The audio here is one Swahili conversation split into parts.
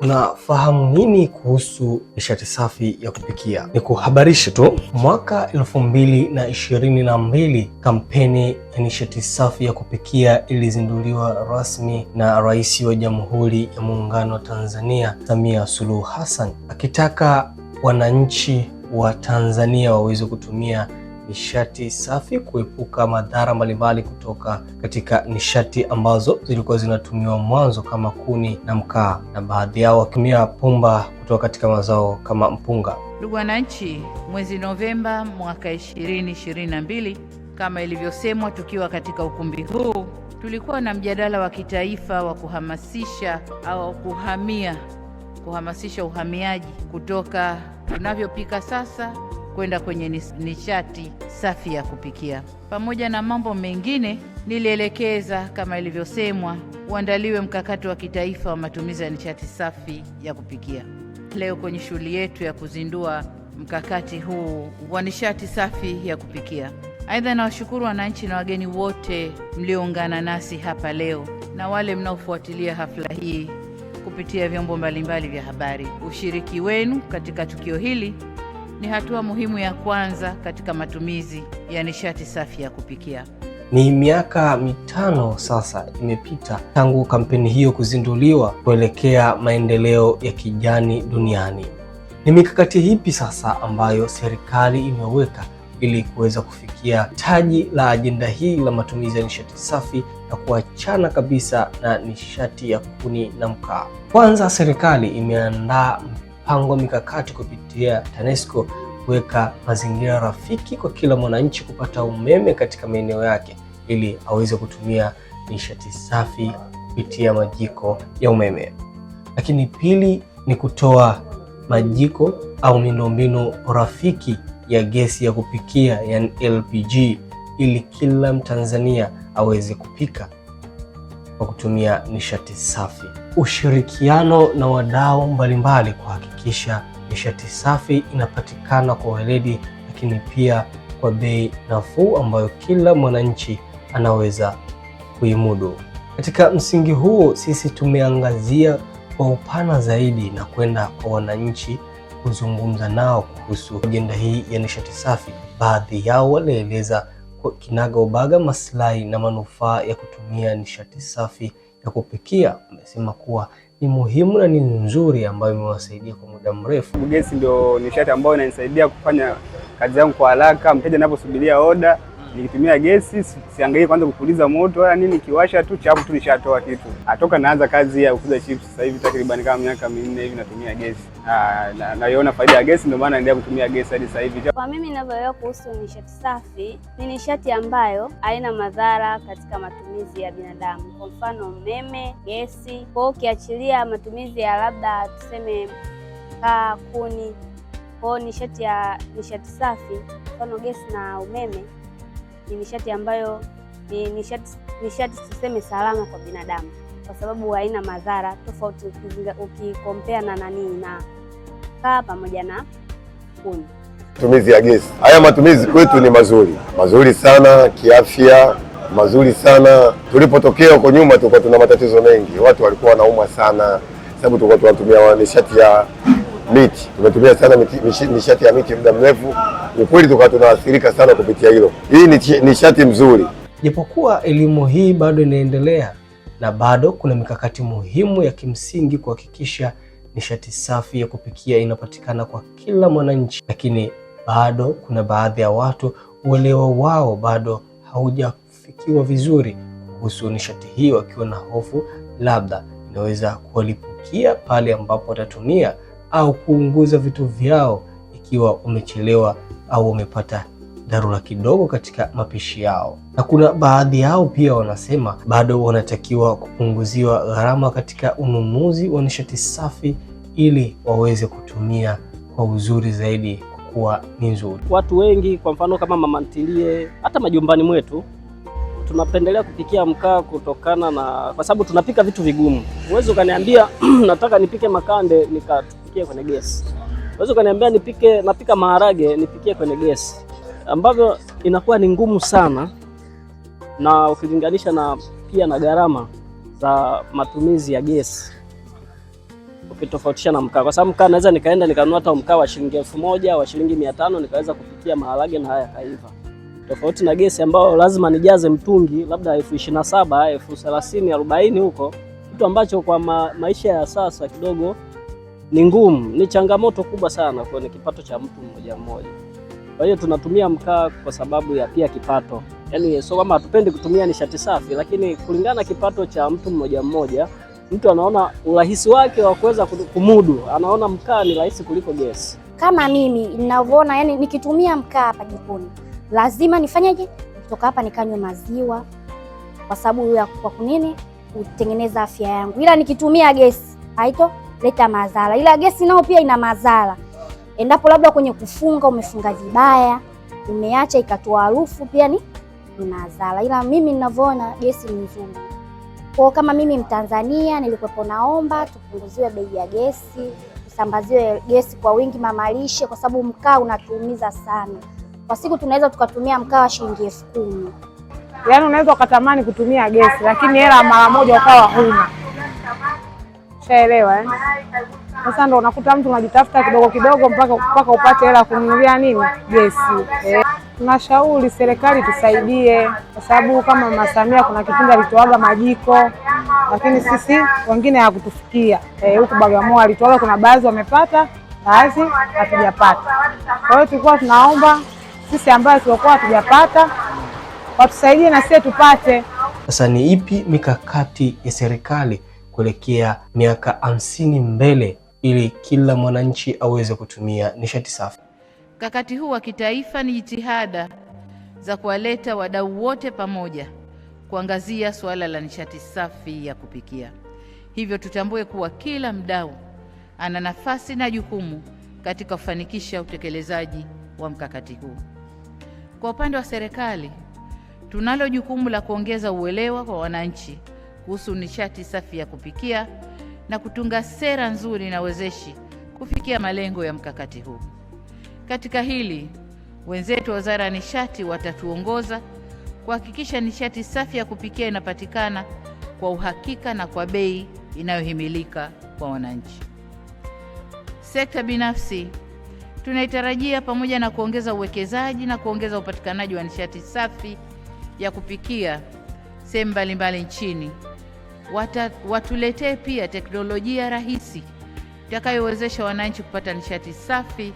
Unafahamu nini kuhusu nishati safi ya kupikia? Ni kuhabarisha tu, mwaka 2022 kampeni ya nishati safi ya kupikia ilizinduliwa rasmi na Rais wa Jamhuri ya Muungano wa Tanzania, Samia Suluhu Hassan, akitaka wananchi wa Tanzania waweze kutumia nishati safi, kuepuka madhara mbalimbali kutoka katika nishati ambazo zilikuwa zinatumiwa mwanzo kama kuni na mkaa, na baadhi yao wakitumia pumba kutoka katika mazao kama mpunga. Ndugu wananchi, mwezi Novemba mwaka 2022, kama ilivyosemwa tukiwa katika ukumbi huu, tulikuwa na mjadala wa kitaifa wa kuhamasisha uhamiaji kutoka tunavyopika sasa kwenda kwenye nishati safi ya kupikia. Pamoja na mambo mengine, nilielekeza kama ilivyosemwa uandaliwe mkakati wa kitaifa wa matumizi ya nishati safi ya kupikia. Leo kwenye shughuli yetu ya kuzindua mkakati huu wa nishati safi ya kupikia. Aidha, nawashukuru wananchi na wageni wote mlioungana nasi hapa leo na wale mnaofuatilia hafla hii kupitia vyombo mbalimbali vya habari. Ushiriki wenu katika tukio hili ni hatua muhimu ya kwanza katika matumizi ya nishati safi ya kupikia. Ni miaka 5 sasa imepita tangu kampeni hiyo kuzinduliwa kuelekea maendeleo ya kijani duniani. Ni mikakati hipi sasa ambayo serikali imeweka ili kuweza kufikia taji la ajenda hii la matumizi ya nishati safi na kuachana kabisa na nishati ya kuni na mkaa? Kwanza, serikali imeandaa mpango mikakati kupitia TANESCO kuweka mazingira rafiki kwa kila mwananchi kupata umeme katika maeneo yake ili aweze kutumia nishati safi kupitia majiko ya umeme. Lakini pili ni kutoa majiko au miundombinu rafiki ya gesi ya kupikia, yani LPG, ili kila Mtanzania aweze kupika kwa kutumia nishati safi. Ushirikiano na wadau mbalimbali kuhakikisha nishati safi inapatikana kwa weledi, lakini pia kwa bei nafuu ambayo kila mwananchi anaweza kuimudu. Katika msingi huo, sisi tumeangazia kwa upana zaidi na kwenda kwa wananchi kuzungumza nao kuhusu ajenda hii ya nishati safi. Baadhi yao walieleza kwa kinaga ubaga maslahi na manufaa ya kutumia nishati safi ya kupikia. Wamesema kuwa ni muhimu na ni nzuri ambayo imewasaidia kwa muda mrefu. Gesi ndio nishati ambayo inanisaidia kufanya kazi yangu kwa haraka. Mteja anaposubiria oda, nikitumia gesi siangalie kwanza kupuliza moto wala nini, kiwasha tu chapu tu nishatoa kitu. Atoka naanza kazi ya kuuza chips sasa hivi takriban kama miaka 4 hivi natumia gesi. Naiona faida ya gesi, ndio maana naendelea kutumia gesi hadi sasa hivi. Kwa mimi ninavyoelewa kuhusu nishati safi, ni nishati ambayo haina madhara katika matumizi ya binadamu. Kwa mfano umeme, gesi. Kwa hiyo ukiachilia matumizi ya labda tuseme kaa, kuni, kwa nishati safi, mfano gesi na umeme, ni nishati ambayo ni nishati tuseme salama kwa binadamu, kwa sababu haina madhara tofauti ukikompea na kaa pamoja na kuni. Matumizi ya gesi, haya matumizi kwetu ni mazuri sana kiafya, mazuri sana. Tulipotokea huko nyuma tulikuwa tuna matatizo mengi, watu walikuwa wanaumwa sana sababu tulikuwa tunatumia nishati ya miti. Tumetumia sana nishati ya miti muda mrefu, ni kweli tulikuwa tunaathirika sana kupitia hilo. Hii ni nishati mzuri. Japokuwa elimu hii bado inaendelea na bado kuna mikakati muhimu ya kimsingi kuhakikisha nishati safi ya kupikia inapatikana kwa kila mwananchi, lakini bado kuna baadhi ya watu uelewa wao bado haujafikiwa vizuri kuhusu nishati hii, wakiwa na hofu labda inaweza kuwalipukia pale ambapo watatumia au kuunguza vitu vyao ikiwa umechelewa au umepata dharura kidogo katika mapishi yao. Na kuna baadhi yao pia wanasema bado wanatakiwa kupunguziwa gharama katika ununuzi wa nishati safi ili waweze kutumia kwa uzuri zaidi, kwa kuwa ni nzuri. Watu wengi, kwa mfano kama mama ntilie, hata majumbani mwetu tunapendelea kupikia mkaa kutokana na kwa sababu tunapika vitu vigumu. Uwezo ukaniambia nataka nipike makande nikapikie kwenye gesi. Uwezo ukaniambia napika maharage nipikie kwenye gesi, ambavyo inakuwa ni ngumu sana, na ukilinganisha na pia na gharama za matumizi ya gesi. ukitofautisha na mkaa, kwa sababu mkaa naweza nikaenda nikanunua hata mkaa wa shilingi 1000 wa shilingi 500 nikaweza kupikia maharage na haya kaiva, tofauti na gesi ambayo lazima nijaze mtungi labda 27,000, 30,000, 40 huko, kitu ambacho kwa maisha ya sasa kidogo ni ngumu, ni changamoto kubwa sana kwenye kipato cha mtu mmoja mmoja. Kwa hiyo tunatumia mkaa kwa sababu ya pia kipato, yaani so kama hatupendi kutumia nishati safi, lakini kulingana na kipato cha mtu mmoja mmoja, mtu anaona urahisi wake wa kuweza kumudu, anaona mkaa ni rahisi kuliko gesi. Kama mimi ninavyoona, yani nikitumia mkaa hapa jikoni lazima nifanyeje? Kutoka hapa nikanywe maziwa kwa sababu ya kwa kunini kutengeneza afya yangu, ila nikitumia gesi haitoleta madhara, ila gesi nao pia ina madhara. Endapo labda kwenye kufunga umefunga vibaya, umeacha ikatoa harufu, pia ni madhara, ila mimi ninavyoona gesi ni nzuri. Kwa kama mimi Mtanzania nilikuwepo, naomba tupunguziwe bei ya gesi, tusambaziwe gesi kwa wingi mamalishe, kwa sababu mkaa unatuumiza sana. Kwa siku tunaweza tukatumia mkaa wa shilingi 10,000. Yaani unaweza ukatamani kutumia gesi lakini hela mara moja ukawa huna. Shaelewa Sasa ndo unakuta mtu unajitafuta kidogo kidogo mpaka upate hela kununulia nini? Gesi. Tunashauri serikali tusaidie, kwa sababu kama Mama Samia kuna kipindi alitoaga majiko, lakini sisi wengine hakutufikia. Huku Bagamoyo alitoaga, kuna baadhi wamepata, baadhi hatujapata. Kwa hiyo tulikuwa tunaomba sisi ambao tulikuwa hatujapata watusaidie na sisi tupate. Sasa ni ipi mikakati ya serikali kuelekea miaka 50 mbele ili kila mwananchi aweze kutumia nishati safi? Mkakati huu wa kitaifa ni jitihada za kuwaleta wadau wote pamoja kuangazia suala la nishati safi ya kupikia. Hivyo tutambue kuwa kila mdau ana nafasi na jukumu katika kufanikisha utekelezaji wa mkakati huu. Kwa upande wa serikali, tunalo jukumu la kuongeza uelewa kwa wananchi kuhusu nishati safi ya kupikia na kutunga sera nzuri na wezeshi kufikia malengo ya mkakati huu. Katika hili, wenzetu wa Wizara ya Nishati watatuongoza kuhakikisha nishati safi ya kupikia inapatikana kwa uhakika na kwa bei inayohimilika kwa wananchi. Sekta binafsi tunaitarajia, pamoja na kuongeza uwekezaji na kuongeza upatikanaji wa nishati safi ya kupikia sehemu mbalimbali nchini, watuletee pia teknolojia rahisi itakayowezesha wananchi kupata nishati safi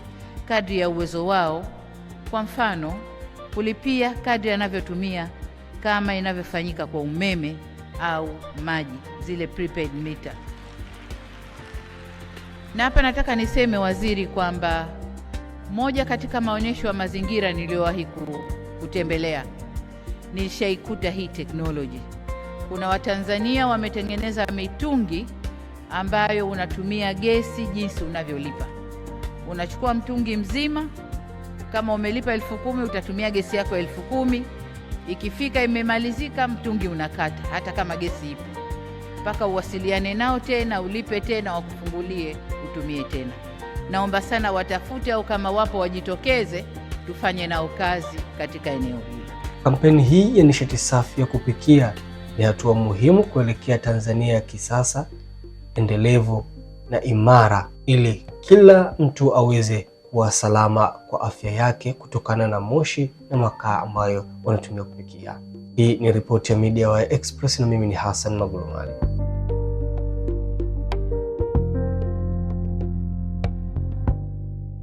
kadri ya uwezo wao. Kwa mfano, kulipia kadri anavyotumia, kama inavyofanyika kwa umeme au maji, zile prepaid meter. Na hapa nataka niseme waziri kwamba moja katika maonyesho ya mazingira niliyowahi kutembelea, nilishaikuta hii teknoloji. Kuna Watanzania wametengeneza mitungi ambayo unatumia gesi jinsi unavyolipa. Unachukua mtungi mzima, kama umelipa 10,000 utatumia gesi yako 10,000. Ikifika imemalizika, mtungi unakata, hata kama gesi ipo, mpaka uwasiliane nao tena, ulipe tena, wakufungulie, utumie tena. Naomba sana watafute, au kama wapo wajitokeze, tufanye nao kazi katika eneo hili. Kampeni hii ya nishati safi ya kupikia ni hatua muhimu kuelekea Tanzania ya kisasa, endelevu na imara, ili kila mtu aweze kuwa salama kwa afya yake kutokana na moshi na makaa ambayo wanatumia kupikia. Hii ni ripoti ya Media Wire Express na mimi ni Hassan Magulumali.